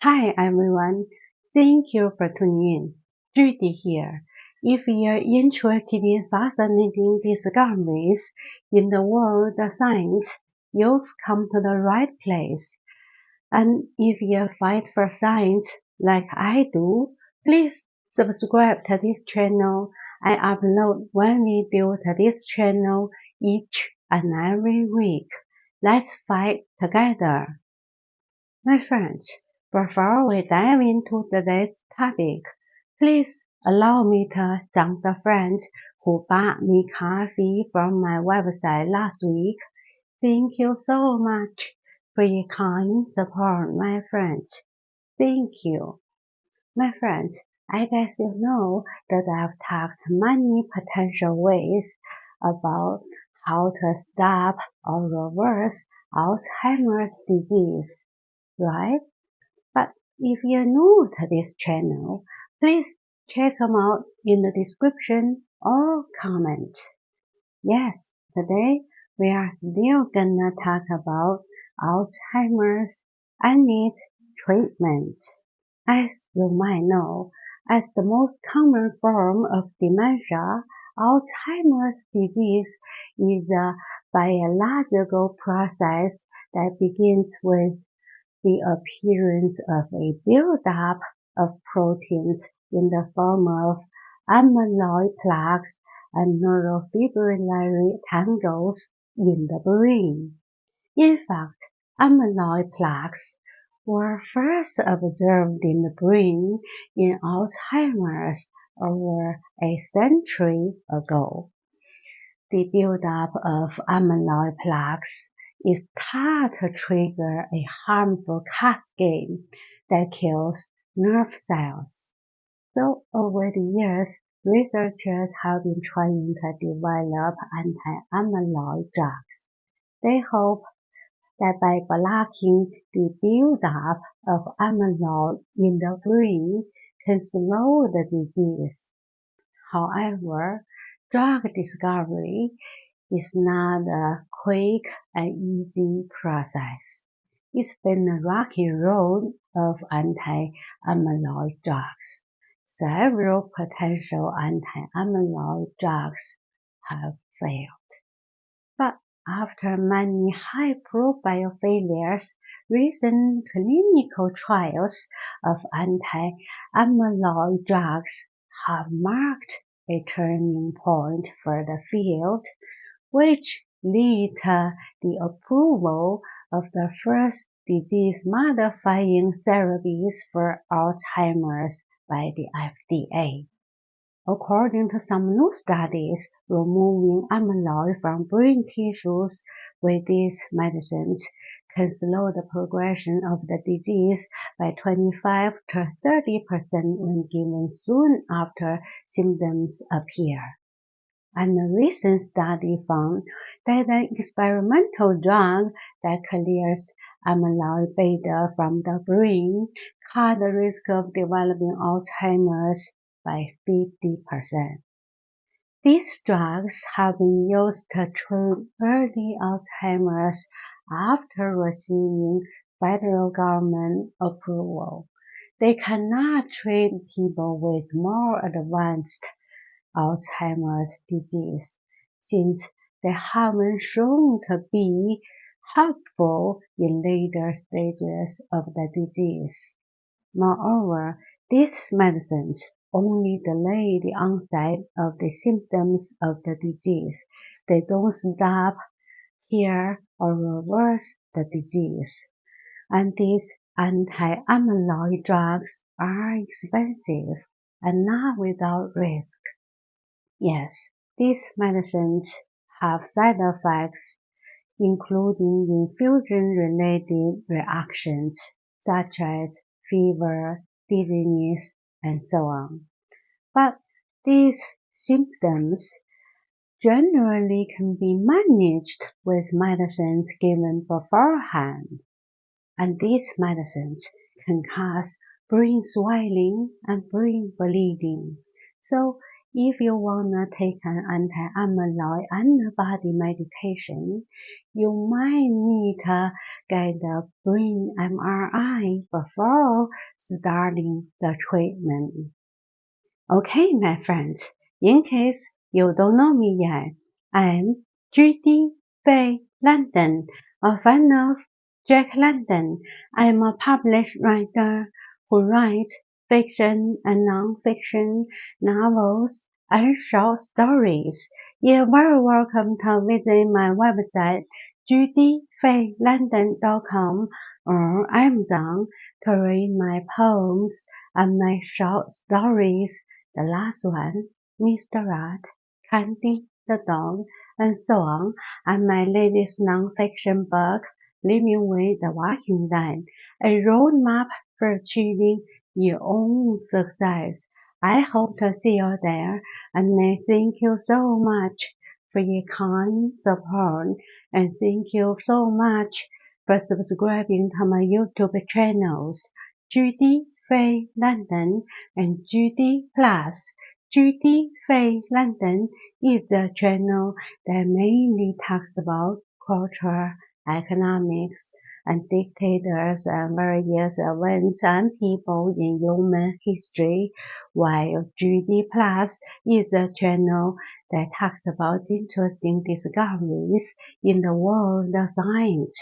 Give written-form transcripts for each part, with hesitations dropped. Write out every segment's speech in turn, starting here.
Hi everyone, thank you for tuning in. Judy here. If you're interested in fascinating discoveries in the world of science, you've come to the right place. And if you fight for science like I do, please subscribe to this channel. I upload one video to this channel each and every week. Let's fight together. My friends, before we dive into today's topic, please allow me to thank the friends who bought me coffee from my website last week. Thank you so much for your kind support, my friends. Thank you. My friends, I guess you know that I've talked many potential ways about how to stop or reverse Alzheimer's disease, right? But if you're new to this channel, please check them out in the description or comment. Yes, today we are still gonna talk about Alzheimer's and its treatment. As you might know, as the most common form of dementia, Alzheimer's disease is a biological process that begins with the appearance of a buildup of proteins in the form of amyloid plaques and neurofibrillary tangles in the brain. In fact, amyloid plaques were first observed in the brain in Alzheimer's over a century ago. The buildup of amyloid plaques is thought to trigger a harmful cascade that kills nerve cells. So over the years, researchers have been trying to develop anti-amyloid drugs. They hope that by blocking the buildup of amyloid in the brain can slow the disease. However, drug discovery is not a quick and easy process. It's been a rocky road of anti-amyloid drugs. Several potential anti-amyloid drugs have failed. But after many high-profile failures, recent clinical trials of anti-amyloid drugs have marked a turning point for the field, which led to the approval of the first disease-modifying therapies for Alzheimer's by the FDA. According to some new studies, removing amyloid from brain tissues with these medicines can slow the progression of the disease by 25 to 30% when given soon after symptoms appear. And a recent study found that an experimental drug that clears amyloid beta from the brain cut the risk of developing Alzheimer's by 50%. These drugs have been used to treat early Alzheimer's after receiving federal government approval. They cannot treat people with more advanced Alzheimer's disease, since they haven't shown to be helpful in later stages of the disease. Moreover, these medicines only delay the onset of the symptoms of the disease. They don't stop, cure, or reverse the disease. And these anti-amyloid drugs are expensive and not without risk. Yes, these medicines have side effects, including infusion-related reactions such as fever, dizziness, and so on. But these symptoms generally can be managed with medicines given beforehand, and these medicines can cause brain swelling and brain bleeding. So If you wanna take an anti-amyloid antibody medication, you might need to get a brain MRI before starting the treatment. Okay, my friends, in case you don't know me yet, I'm Judy Fay London, a fan of Jack London. I'm a published writer who writes fiction and non-fiction novels and short stories. You're very welcome to visit my website, judyfaylondon.com or Amazon to read my poems and my short stories. The last one, Mr. Rat, Candy the dog, and so on, and my latest non-fiction book, Living with the Walking Dead, a roadmap for achieving your own success. I hope to see you there, and I thank you so much for your kind support, and thank you so much for subscribing to my YouTube channels, Judy Fay London and Judy Plus. Judy Fay London is a channel that mainly talks about culture, economics, and dictators and various events and people in human history, while Judy Plus is a channel that talks about interesting discoveries in the world of science.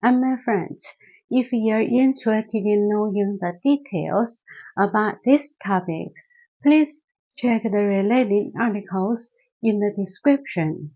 And my friends, if you're interested in knowing the details about this topic, please check the related articles in the description.